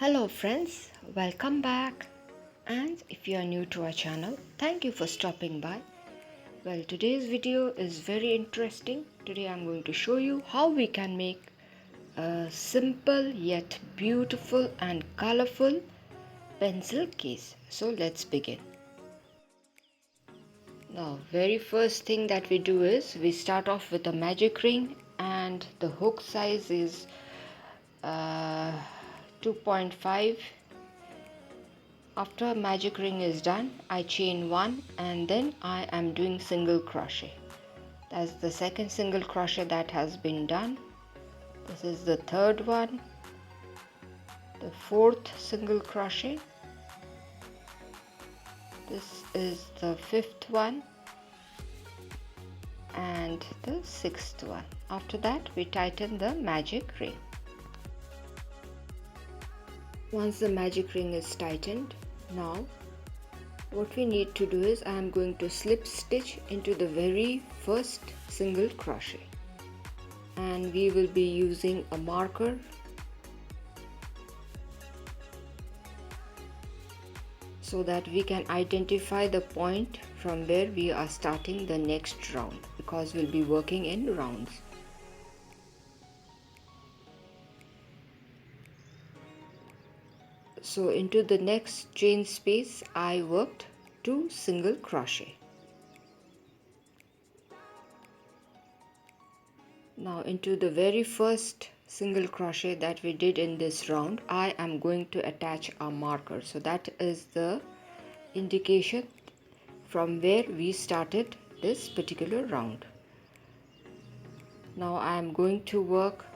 Hello friends, welcome back, and if you are new to our channel, thank you for stopping by. Well, today's video is very interesting. Today I'm going to show you how we can make a simple yet beautiful and colorful pencil case. So let's begin. Now, very first thing that we do is we start off with a magic ring, and the hook size is 2.5. After magic ring is done, I chain 1 and then I am doing single crochet. That's the second single crochet that has been done. This is the third one, the fourth single crochet. This is the fifth one and the sixth one. After that, we tighten the magic ring. Once the magic ring is tightened, now what we need to do is I am going to slip stitch into the very first single crochet, and we will be using a marker so that we can identify the point from where we are starting the next round, because we'll be working in rounds. So into the next chain space I worked 2 single crochet. Now into the very first single crochet that we did in this round, I am going to attach a marker. So that is the indication from where we started this particular round. Now I am going to work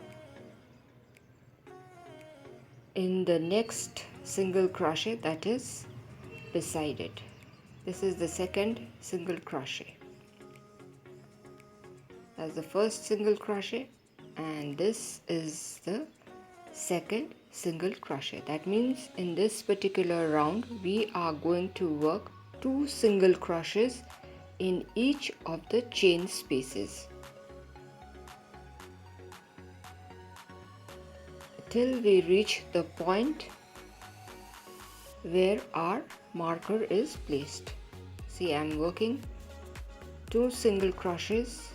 in the next single crochet that is beside it. This is the second single crochet. That's the first single crochet, and this is the second single crochet. That means in this particular round we are going to work 2 single crochets in each of the chain spaces till we reach the point where our marker is placed. See, I am working 2 single crochets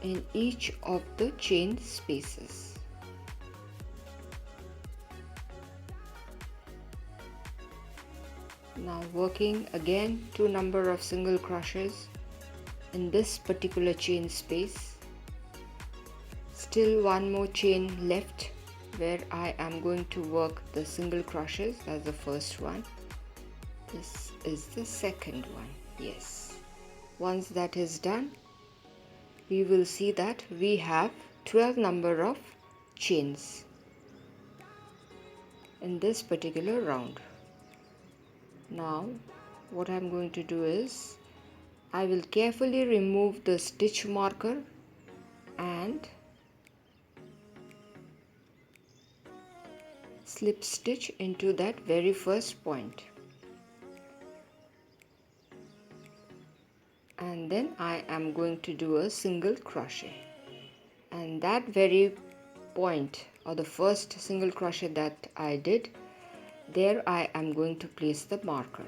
in each of the chain spaces. Now working again 2 number of single crochets in this particular chain space. Still one more chain left where I am going to work the single crochets. That's the first one. This is the second one. Yes. Once that is done, we will see that we have 12 number of chains in this particular round. Now what I'm going to do is I will carefully remove the stitch marker and slip stitch into that very first point, and then I am going to do a single crochet, and that very point or the first single crochet that I did, there I am going to place the marker.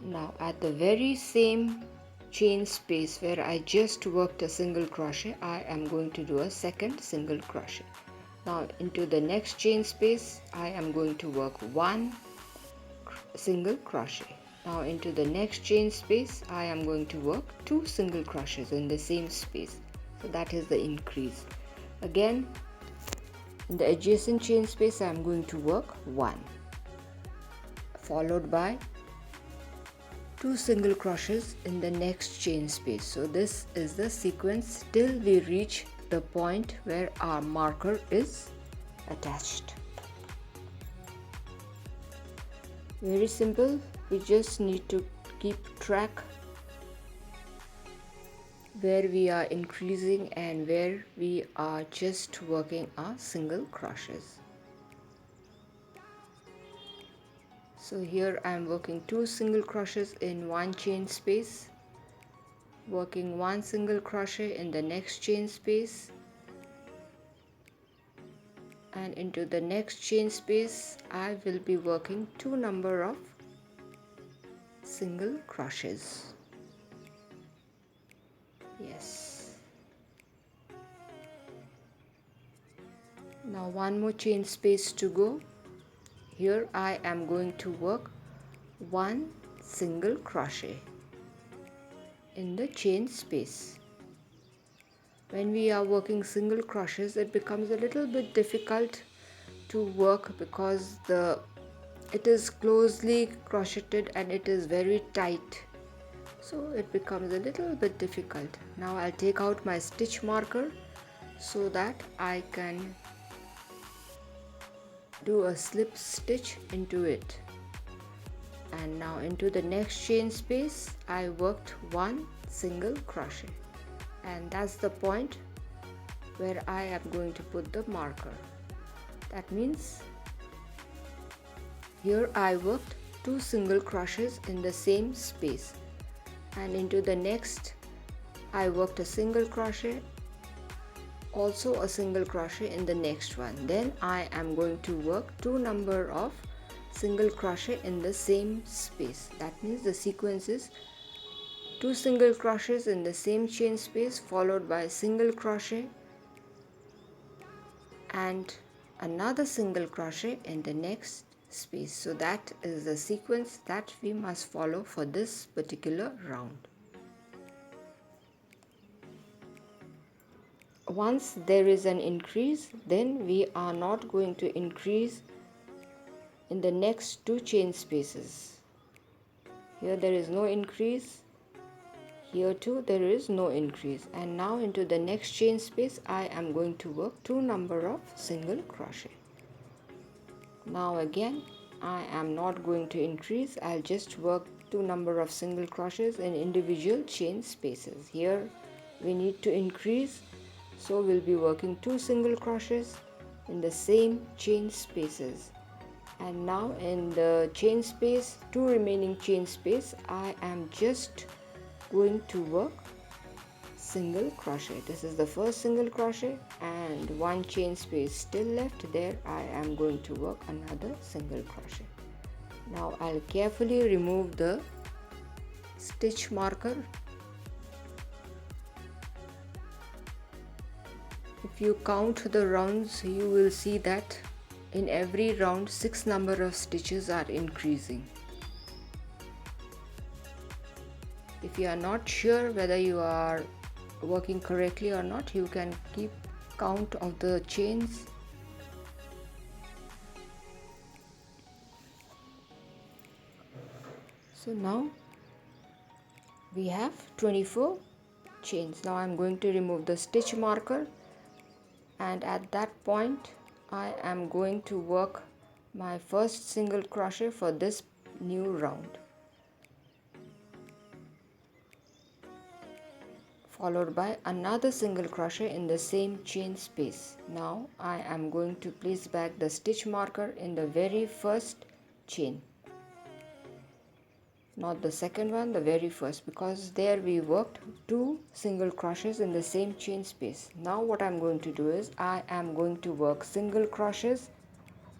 Now at the very same chain space where I just worked a single crochet, I am going to do a second single crochet. Now into the next chain space I am going to work 1 single crochet. Now into the next chain space I am going to work 2 single crochets in the same space. So that is the increase. Again in the adjacent chain space I am going to work 1, followed by 2 single crochets in the next chain space. So this is the sequence till we reach the point where our marker is attached. Very simple. We just need to keep track where we are increasing and where we are just working our single crochets. So here I am working 2 single crochets in one chain space, working 1 single crochet in the next chain space, and into the next chain space I will be working 2 number of single crochets. Yes. Now one more chain space to go. Here I am going to work 1 single crochet in the chain space. When we are working single crochets, it becomes a little bit difficult to work because it is closely crocheted and it is very tight, so it becomes a little bit difficult. Now I'll take out my stitch marker so that I can do a slip stitch into it. And now into the next chain space I worked 1 single crochet, and that's the point where I am going to put the marker. That means here I worked 2 single crochets in the same space, and into the next I worked a single crochet, also a single crochet in the next one. Then I am going to work 2 number of single crochet in the same space. That means the sequence is 2 single crochets in the same chain space followed by single crochet and another single crochet in the next space. So that is the sequence that we must follow for this particular round. Once there is an increase, then we are not going to increase in the next 2 chain spaces. Here there is no increase, here too there is no increase, and now into the next chain space I am going to work 2 number of single crochet. Now again I am not going to increase, I'll just work 2 number of single crochets in individual chain spaces. Here we need to increase, so we'll be working 2 single crochets in the same chain spaces. And now in the chain space, 2 remaining chain space, I am just going to work single crochet. This is the first single crochet, and 1 chain space still left. There I am going to work another single crochet. Now I'll carefully remove the stitch marker. If you count the rounds, you will see that in every round 6 number of stitches are increasing. If you are not sure whether you are working correctly or not, you can keep count of the chains. So now we have 24 chains. Now I am going to remove the stitch marker, and at that point I am going to work my first single crochet for this new round, followed by another single crochet in the same chain space. Now I am going to place back the stitch marker in the very first chain, not the second one, the very first, because there we worked 2 single crochets in the same chain space. Now what I'm going to do is I am going to work single crochets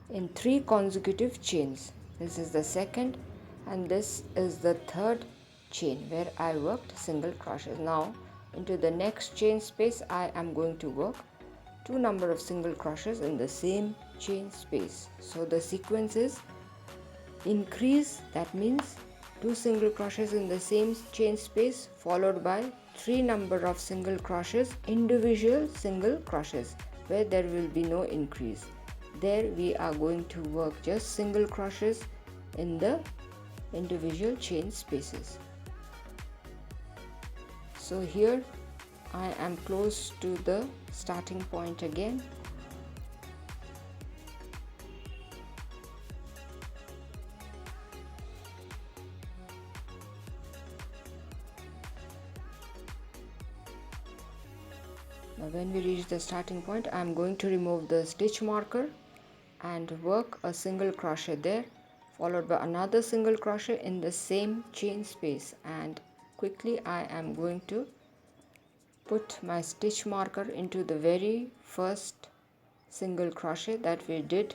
in 3 consecutive chains. This is the second and this is the third chain where I worked single crochets. Now into the next chain space I am going to work 2 number of single crochets in the same chain space. So the sequence is increase, that means 2 single crochets in the same chain space followed by 3 number of single crochets, individual single crochets where there will be no increase. There we are going to work just single crochets in the individual chain spaces. So here I am close to the starting point again. Now when we reach the starting point, I am going to remove the stitch marker and work a single crochet there, followed by another single crochet in the same chain space, and quickly I am going to put my stitch marker into the very first single crochet that we did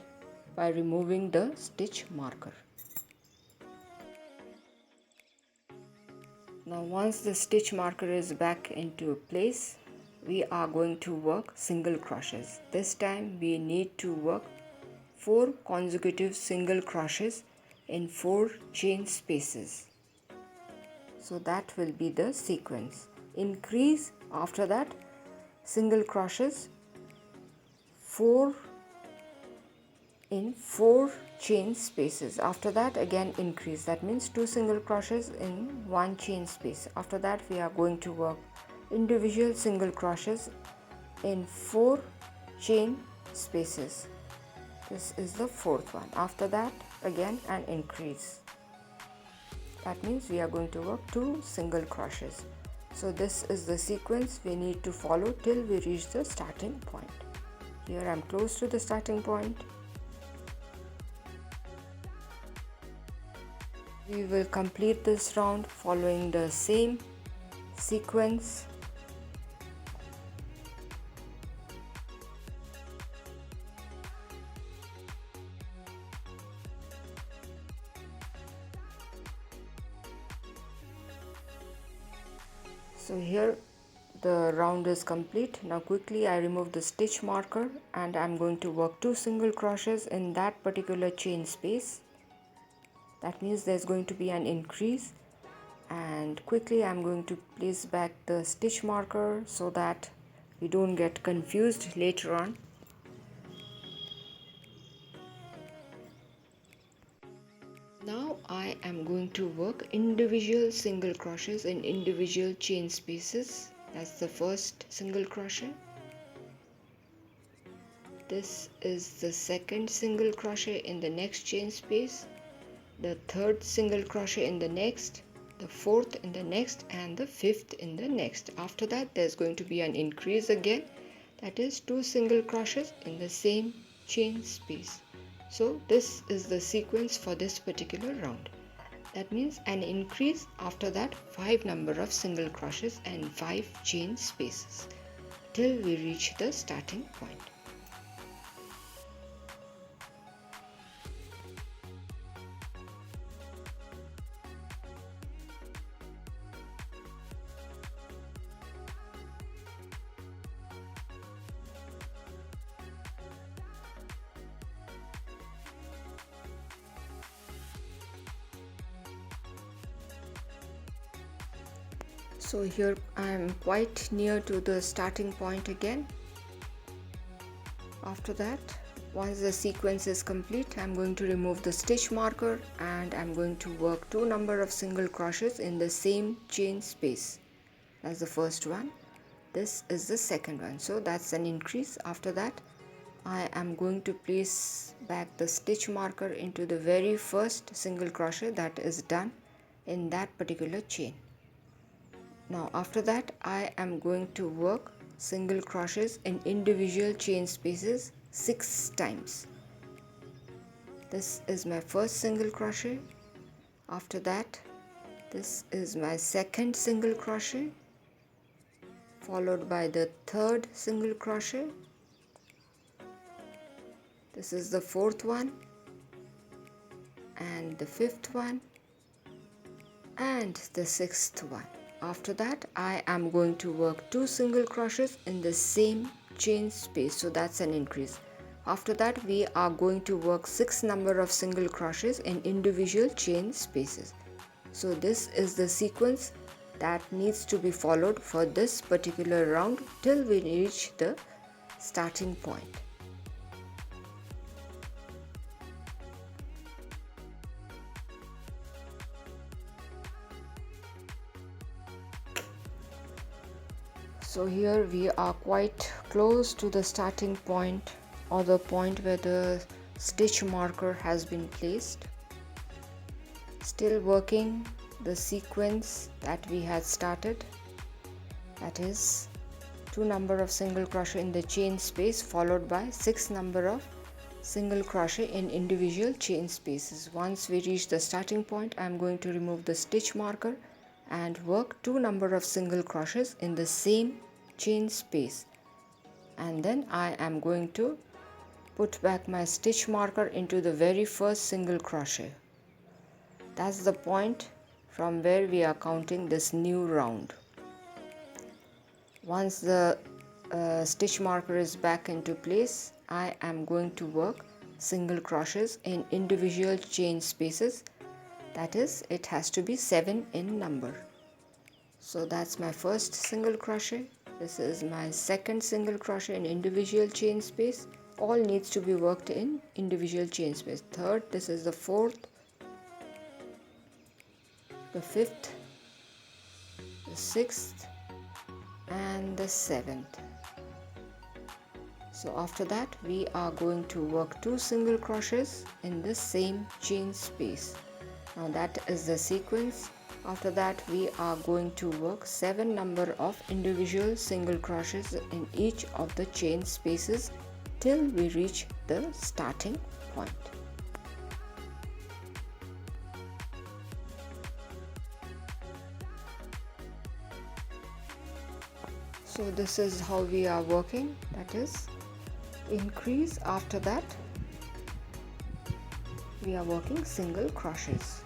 by removing the stitch marker. Now once the stitch marker is back into place, we are going to work single crochets. This time we need to work 4 consecutive single crochets in 4 chain spaces. So that will be the sequence. Increase, after that single crochets 4 in 4 chain spaces. After that again increase, that means 2 single crochets in 1 chain space. After that we are going to work individual single crochets in 4 chain spaces. This is the 4th one. After that again an increase, that means we are going to work 2 single crochets. So this is the sequence we need to follow till we reach the starting point. Here I am close to the starting point. We will complete this round following the same sequence. So here the round is complete. Now quickly I remove the stitch marker and I am going to work 2 single crochets in that particular chain space. That means there's going to be an increase, and quickly I'm going to place back the stitch marker so that we don't get confused later on. Now I am going to work individual single crochets in individual chain spaces. That's the first single crochet. This is the second single crochet in the next chain space, the third single crochet in the next, the fourth in the next, and the fifth in the next. After that there's going to be an increase again, that is 2 single crochets in the same chain space. So this is the sequence for this particular round. That means an increase, after that 5 number of single crochets and 5 chain spaces till we reach the starting point. So here I am quite near to the starting point again. After that, once the sequence is complete, I am going to remove the stitch marker and I am going to work 2 number of single crochets in the same chain space. That's the first one. This is the second one. So that's an increase. After that, I am going to place back the stitch marker into the very first single crochet that is done in that particular chain. Now after that I am going to work single crochets in individual chain spaces 6 times. This is my first single crochet. After that this is my second single crochet, followed by the third single crochet. This is the fourth one and the fifth one and the sixth one. After that I am going to work 2 single crochets in the same chain space, so that's an increase. After that we are going to work 6 number of single crochets in individual chain spaces. So this is the sequence that needs to be followed for this particular round till we reach the starting point. So here we are quite close to the starting point, or the point where the stitch marker has been placed. Still working the sequence that we had started, that is 2 number of single crochet in the chain space followed by 6 number of single crochet in individual chain spaces. Once we reach the starting point, I am going to remove the stitch marker and work 2 number of single crochets in the same chain space, and then I am going to put back my stitch marker into the very first single crochet. That's the point from where we are counting this new round. Once the stitch marker is back into place, I am going to work single crochets in individual chain spaces. That is, it has to be 7 in number. So that's my first single crochet. This is my second single crochet in individual chain space. All needs to be worked in individual chain space. Third, this is the fourth, the fifth, the sixth, and the seventh. So after that, we are going to work 2 single crochets in the same chain space. Now that is the sequence. After that, we are going to work 7 number of individual single crochets in each of the chain spaces till we reach the starting point. So this is how we are working, that is increase. After that, we are working single crochets.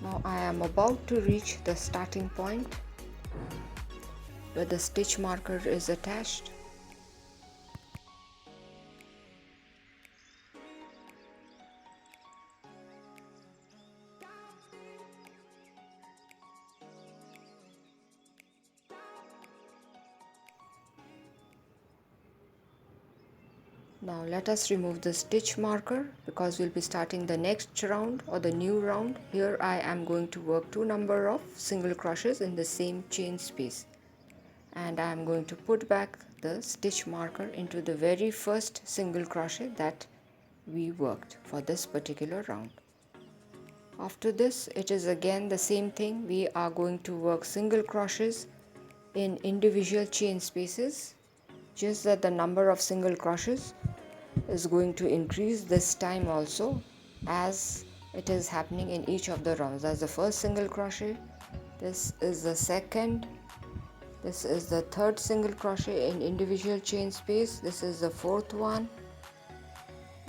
Now I am about to reach the starting point where the stitch marker is attached. Now let us remove the stitch marker because we'll be starting the next round or the new round. Here I am going to work 2 number of single crochets in the same chain space, and I am going to put back the stitch marker into the very first single crochet that we worked for this particular round. After this, it is again the same thing. We are going to work single crochets in individual chain spaces, just that the number of single crochets is going to increase this time also, as it is happening in each of the rounds. That's the first single crochet, this is the second, this is the third single crochet in individual chain space, this is the fourth one,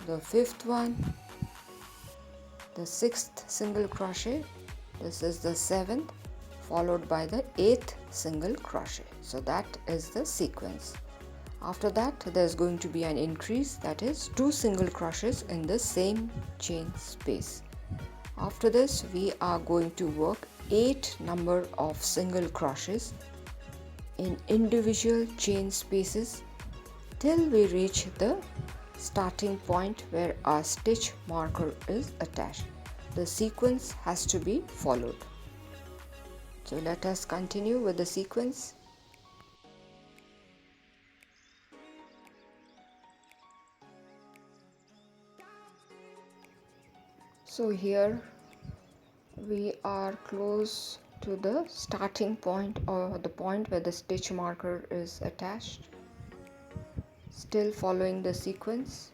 the fifth one, the sixth single crochet, this is the seventh, followed by the 8th single crochet. So that is the sequence. After that, there's going to be an increase, that is 2 single crochets in the same chain space. After this, we are going to work 8 number of single crochets in individual chain spaces till we reach the starting point where our stitch marker is attached. The sequence has to be followed. So let us continue with the sequence. So here we are close to the starting point, or the point where the stitch marker is attached, still following the sequence.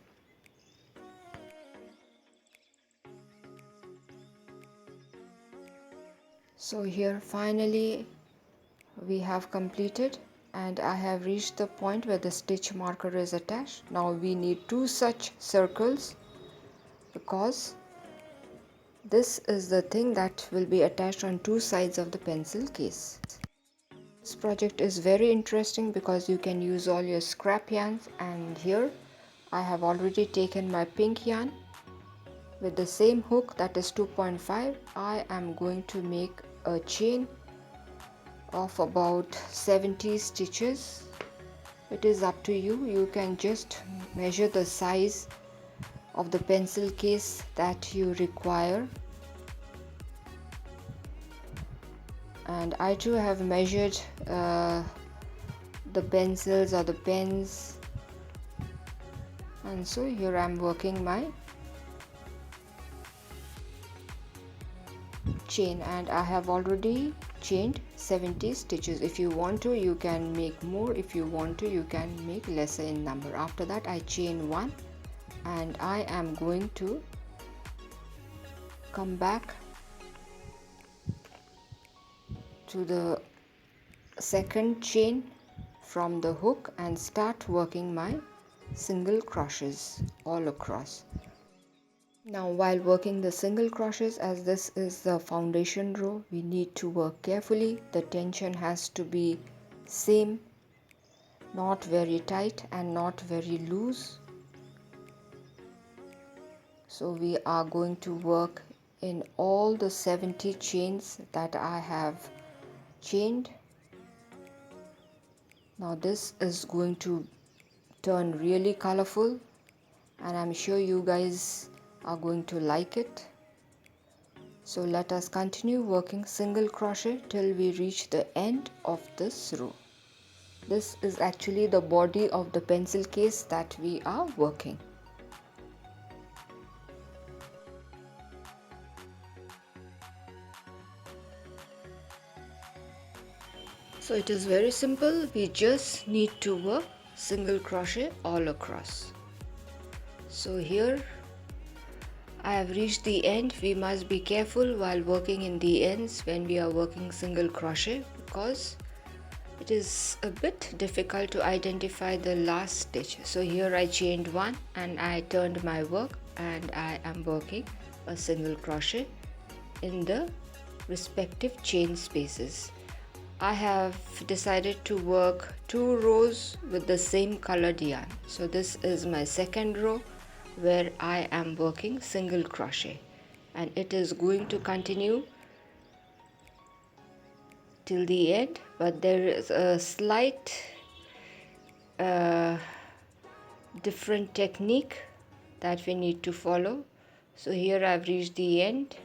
So here finally we have completed, and I have reached the point where the stitch marker is attached. Now we need 2 such circles, because this is the thing that will be attached on 2 sides of the pencil case. This project is very interesting because you can use all your scrap yarns, and here I have already taken my pink yarn. With the same hook, that is 2.5, I am going to make a chain of about 70 stitches. It is up to you. You can just measure the size of the pencil case that you require, and I too have measured the pencils or the pens, and so here I am working my chain, and I have already chained 70 stitches. If you want to, you can make more. If you want to, you can make lesser in number. After that, I chain 1 and I am going to come back to the second chain from the hook and start working my single crochets all across. Now, while working the single crochets, as this is the foundation row, we need to work carefully. The tension has to be same, not very tight and not very loose. So we are going to work in all the 70 chains that I have chained. Now this is going to turn really colorful, and I'm sure you guys are going to like it. So let us continue working single crochet till we reach the end of this row. This is actually the body of the pencil case that we are working. So it is very simple. We just need to work single crochet all across. So here I have reached the end. We must be careful while working in the ends when we are working single crochet, because it is a bit difficult to identify the last stitch. So here I chained 1 and I turned my work and I am working a single crochet in the respective chain spaces. I have decided to work 2 rows with the same colored yarn. So this is my second row where I am working single crochet, and it is going to continue till the end, but there is a slight different technique that we need to follow. So here I've reached the end.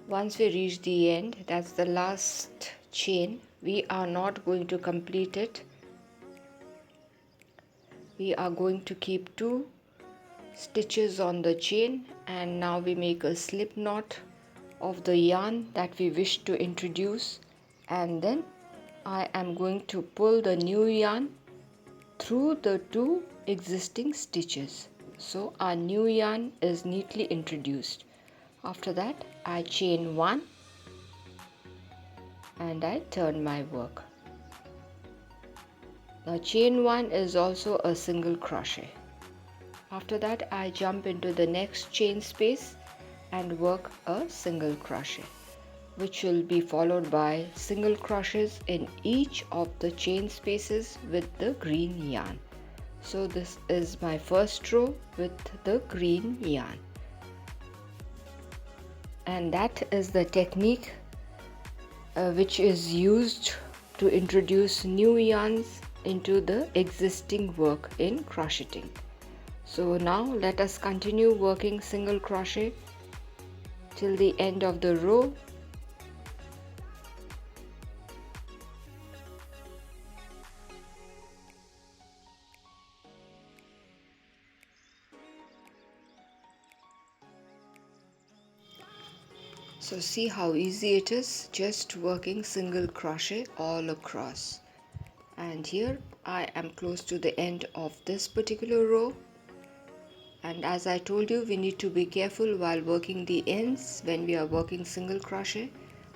Once we reach the end, that's the last chain, we are not going to complete it. We are going to keep 2 stitches on the chain, and now we make a slip knot of the yarn that we wish to introduce, and then I am going to pull the new yarn through the 2 existing stitches. So our new yarn is neatly introduced. After that, I chain 1 and I turn my work. Now chain 1 is also a single crochet. After that, I jump into the next chain space and work a single crochet, which will be followed by single crochets in each of the chain spaces with the green yarn. So this is my first row with the green yarn. And that is the technique which is used to introduce new yarns into the existing work in crocheting. So now let us continue working single crochet till the end of the row. So see how easy it is, just working single crochet all across. And here I am close to the end of this particular row. And as I told you, we need to be careful while working the ends when we are working single crochet.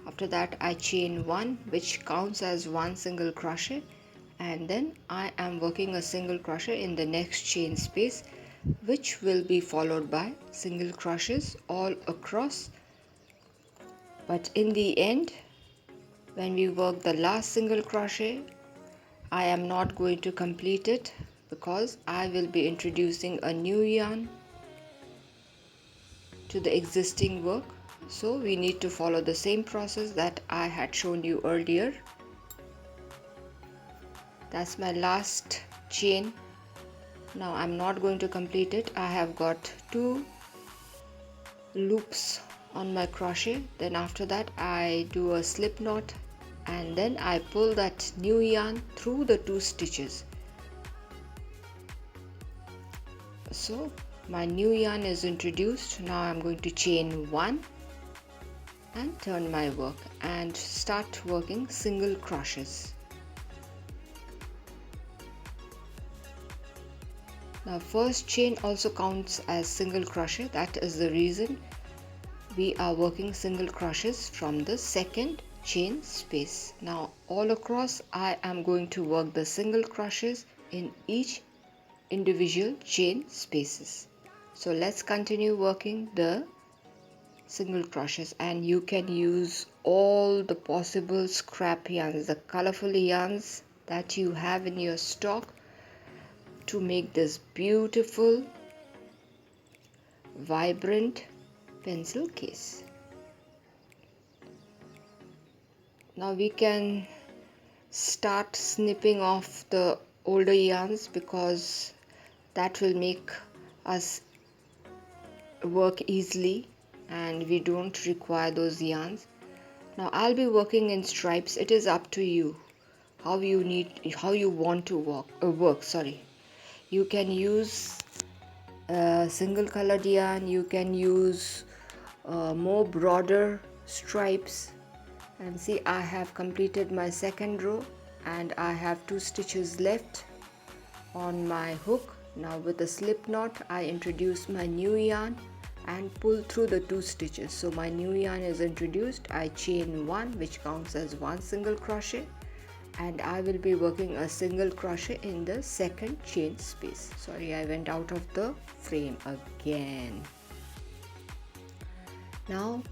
After that, I chain 1, which counts as 1 single crochet, and then I am working a single crochet in the next chain space, which will be followed by single crochets all across. But in the end, when we work the last single crochet, I am not going to complete it because I will be introducing a new yarn to the existing work. So we need to follow the same process that I had shown you earlier. That's my last chain. Now I'm not going to complete it. I have got 2 loops on my crochet. Then after that, I do a slip knot and then I pull that new yarn through the 2 stitches. So my new yarn is introduced. Now I'm going to chain 1 and turn my work and start working single crochets. Now first chain also counts as single crochet. That is the reason we are working single crochets from the second chain space. Now all across I am going to work the single crochets in each individual chain spaces. So let's continue working the single crochets, and you can use all the possible scrap yarns, the colorful yarns that you have in your stock to make this beautiful vibrant pencil case. Now we can start snipping off the older yarns because that will make us work easily and we don't require those yarns. Now I'll be working in stripes. It is up to you how you want to work. You can use single colored yarn, you can use more broader stripes. And see, I have completed my second row and I have 2 stitches left on my hook. Now with a slip knot I introduce my new yarn and pull through the 2 stitches. So my new yarn is introduced. I chain 1, which counts as 1 single crochet, and I will be working a single crochet in the second chain space. Sorry, I went out of the frame again. Now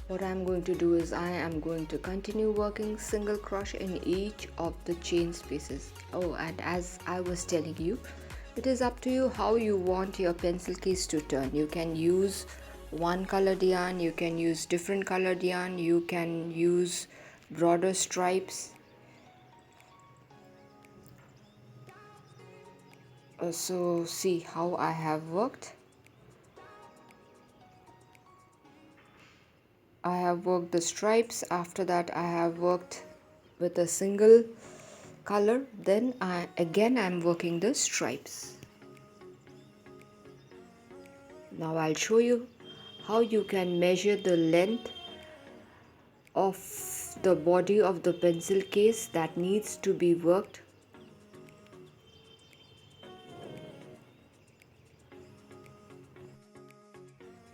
what I am going to do is I am going to continue working single crochet in each of the chain spaces. Oh, and as I was telling you, it is up to you how you want your pencil case to turn. You can use one colored yarn, you can use different colored yarn, you can use broader stripes. So see how I have worked. I have worked the stripes. After that I have worked with a single color. Then I am working the stripes. Now I'll show you how you can measure the length of the body of the pencil case that needs to be worked.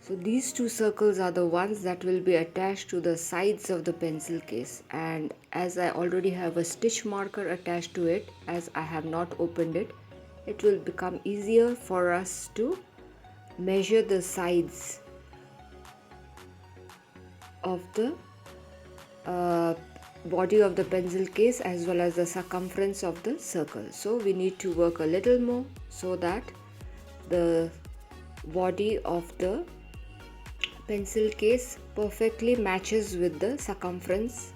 So these 2 circles are the ones that will be attached to the sides of the pencil case, and as I already have a stitch marker attached to it, as I have not opened it, it will become easier for us to measure the sides of the body of the pencil case as well as the circumference of the circle. So we need to work a little more so that the body of the pencil case perfectly matches with the circumference.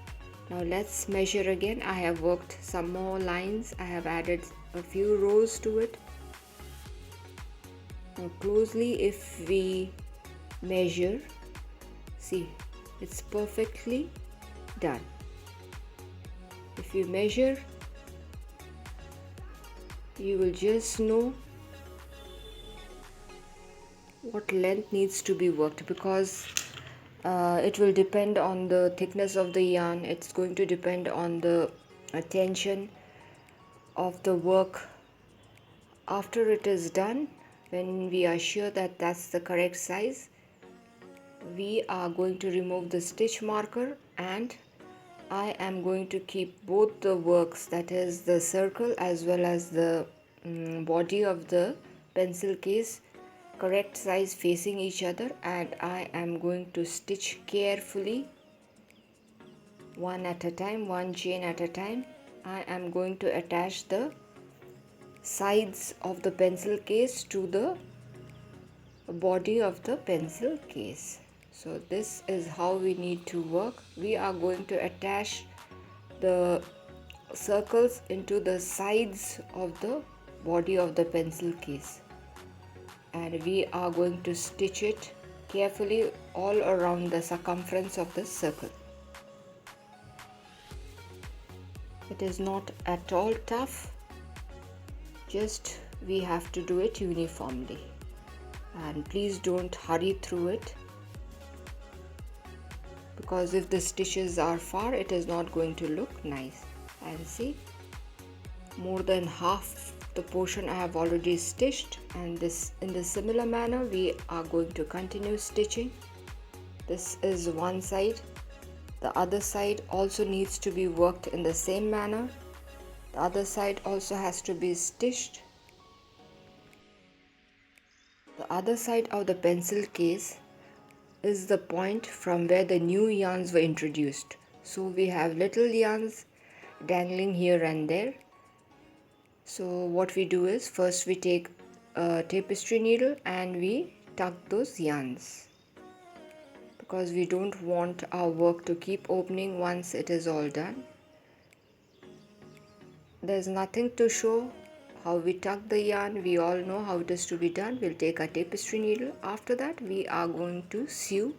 Now let's measure again. I have worked some more lines. I have added a few rows to it. Now closely, if we measure, see, it's perfectly done. If you measure, you will just know what length needs to be worked, because it will depend on the thickness of the yarn. It's going to depend on the tension of the work. After it is done, when we are sure that that's the correct size, we are going to remove the stitch marker, and I am going to keep both the works, that is the circle as well as the body of the pencil case, correct size, facing each other, and I am going to stitch carefully, one at a time, one chain at a time. I am going to attach the sides of the pencil case to the body of the pencil case. So this is how we need to work. We are going to attach the circles into the sides of the body of the pencil case, and we are going to stitch it carefully all around the circumference of the circle. It is not at all tough, just we have to do it uniformly. and please don't hurry through it, because if the stitches are far it is not going to look nice. And see, more than half the portion I have already stitched, and this in the similar manner we are going to continue stitching. This is one side. The other side also needs to be worked in the same manner. The other side also has to be stitched. The other side of the pencil case is the point from where the new yarns were introduced. So we have little yarns dangling here and there. So what we do is, first we take a tapestry needle and we tuck those yarns, because we don't want our work to keep opening once it is all done. There's nothing to show how we tuck the yarn. We all know how it is to be done. We'll take a tapestry needle. After that we are going to sew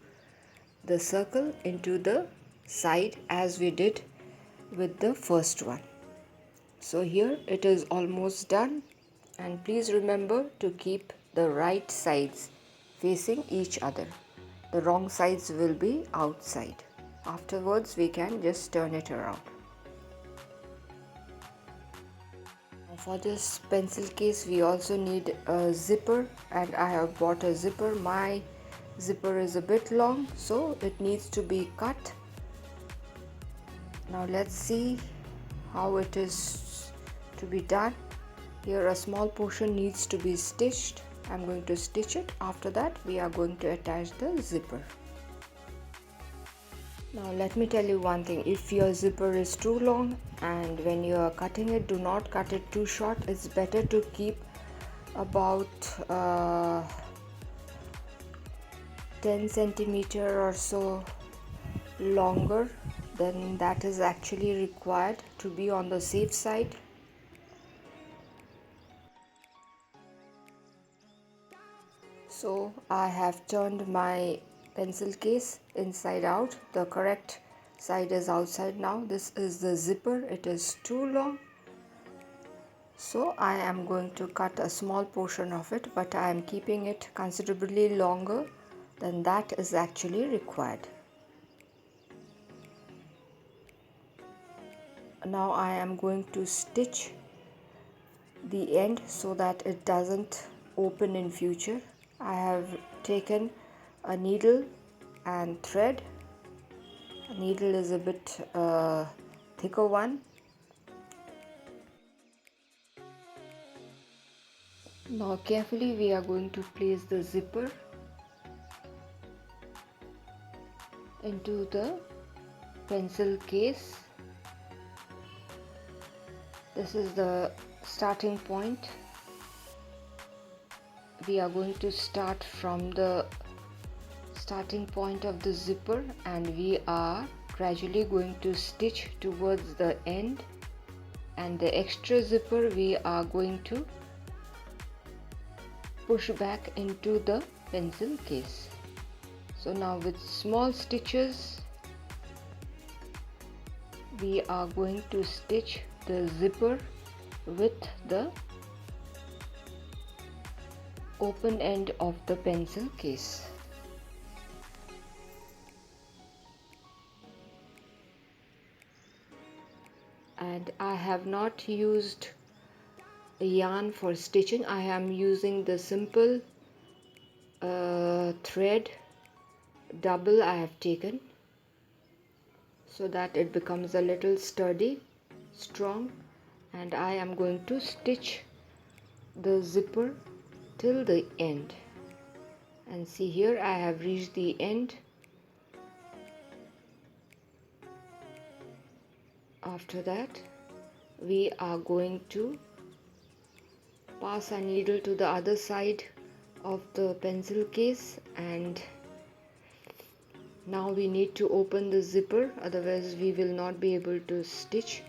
the circle into the side as we did with the first one. So here it is almost done, and please remember to keep the right sides facing each other. The wrong sides will be outside. Afterwards we can just turn it around. For this pencil case we also need a zipper, and I have bought a zipper. My zipper is a bit long, so it needs to be cut. Now let's see how it is to be done. Here a small portion needs to be stitched. I'm going to stitch it. After that we are going to attach the zipper. Now let me tell you one thing, if your zipper is too long and when you are cutting it, do not cut it too short. It's better to keep about 10 centimeter or so longer than that is actually required to be on the safe side. So I have turned my pencil case inside out. The correct side is outside now. This is the zipper. It is too long, so I am going to cut a small portion of it, but I am keeping it considerably longer than that is actually required. Now I am going to stitch the end so that it doesn't open in future. I have taken a needle and thread. A needle is a bit thicker one. Now carefully we are going to place the zipper into the pencil case. This is the starting point. We are going to start from the starting point of the zipper, and we are gradually going to stitch towards the end, and the extra zipper we are going to push back into the pencil case. So now with small stitches we are going to stitch the zipper with the open end of the pencil case. And I have not used a yarn for stitching. I am using the simple thread double I have taken, so that it becomes a little sturdy, strong, and I am going to stitch the zipper till the end. And see, here I have reached the end. After that we are going to pass a needle to the other side of the pencil case, and now we need to open the zipper, otherwise we will not be able to stitch.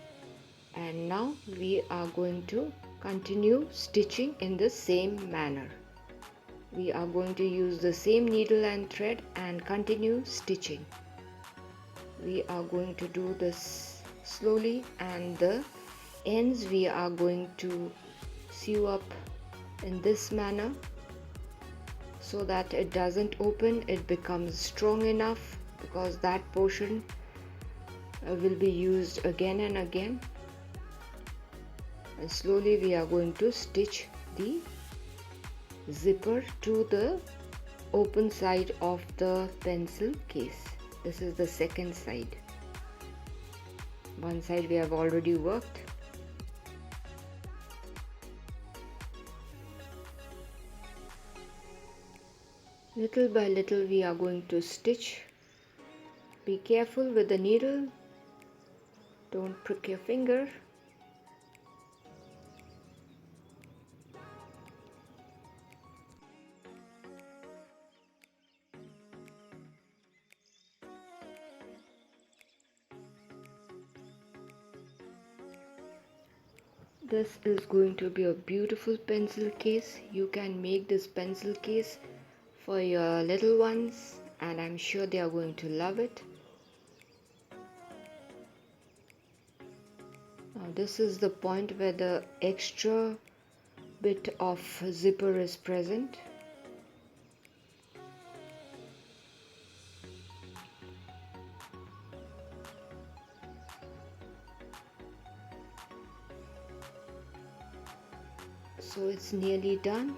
And now we are going to continue stitching in the same manner. We are going to use the same needle and thread and continue stitching. We are going to do this slowly, and the ends we are going to sew up in this manner so that it doesn't open, it becomes strong enough, because that portion will be used again and again. And slowly we are going to stitch the zipper to the open side of the pencil case. This is the second side. One side we have already worked. Little by little we are going to stitch. Be careful with the needle. Don't prick your finger. This is going to be a beautiful pencil case. You can make this pencil case for your little ones, and I'm sure they are going to love it. Now this is the point where the extra bit of zipper is present. So it's nearly done.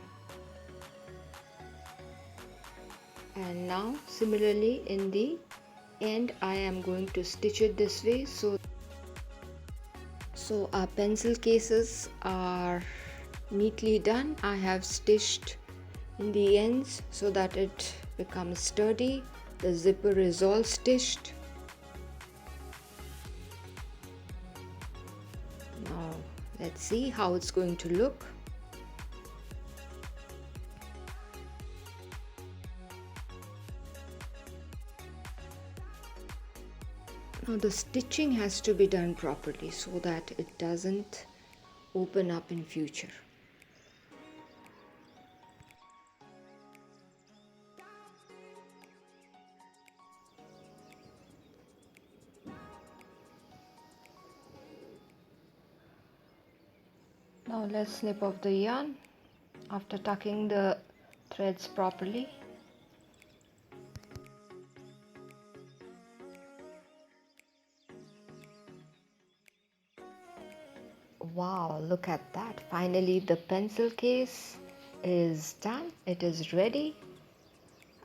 And now similarly in the end I am going to stitch it this way. So our pencil cases are neatly done. I have stitched in the ends so that it becomes sturdy. The zipper is all stitched. Now let's see how it's going to look. Now the stitching has to be done properly so that it doesn't open up in future. Now let's snip off the yarn after tucking the threads properly. Wow, look at that. Finally the pencil case is done. It is ready.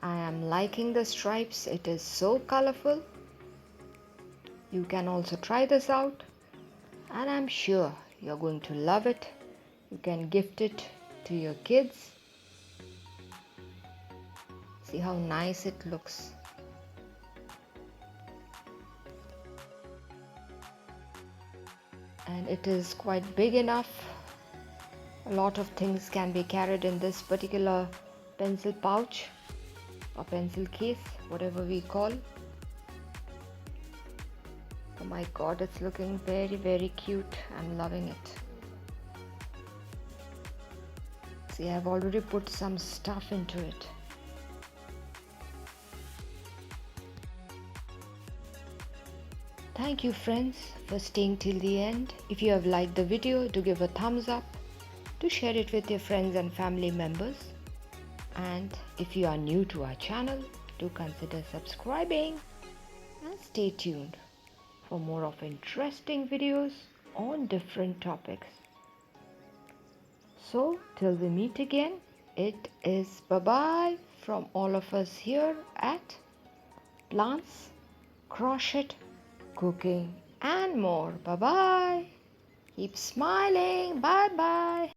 I am liking the stripes. It is so colorful. You can also try this out, and I'm sure you're going to love it. You can gift it to your kids. See how nice it looks. And it is quite big enough. A lot of things can be carried in this particular pencil pouch or pencil case, whatever we call. Oh my god, it's looking very, very cute. I'm loving it. See, I've already put some stuff into it. Thank you friends for staying till the end. If you have liked the video, do give a thumbs up, do share it with your friends and family members. And if you are new to our channel, do consider subscribing and stay tuned for more of interesting videos on different topics. So till we meet again, it is bye-bye from all of us here at Plants, Crochet, Cooking and more. Bye bye. Keep smiling. Bye bye.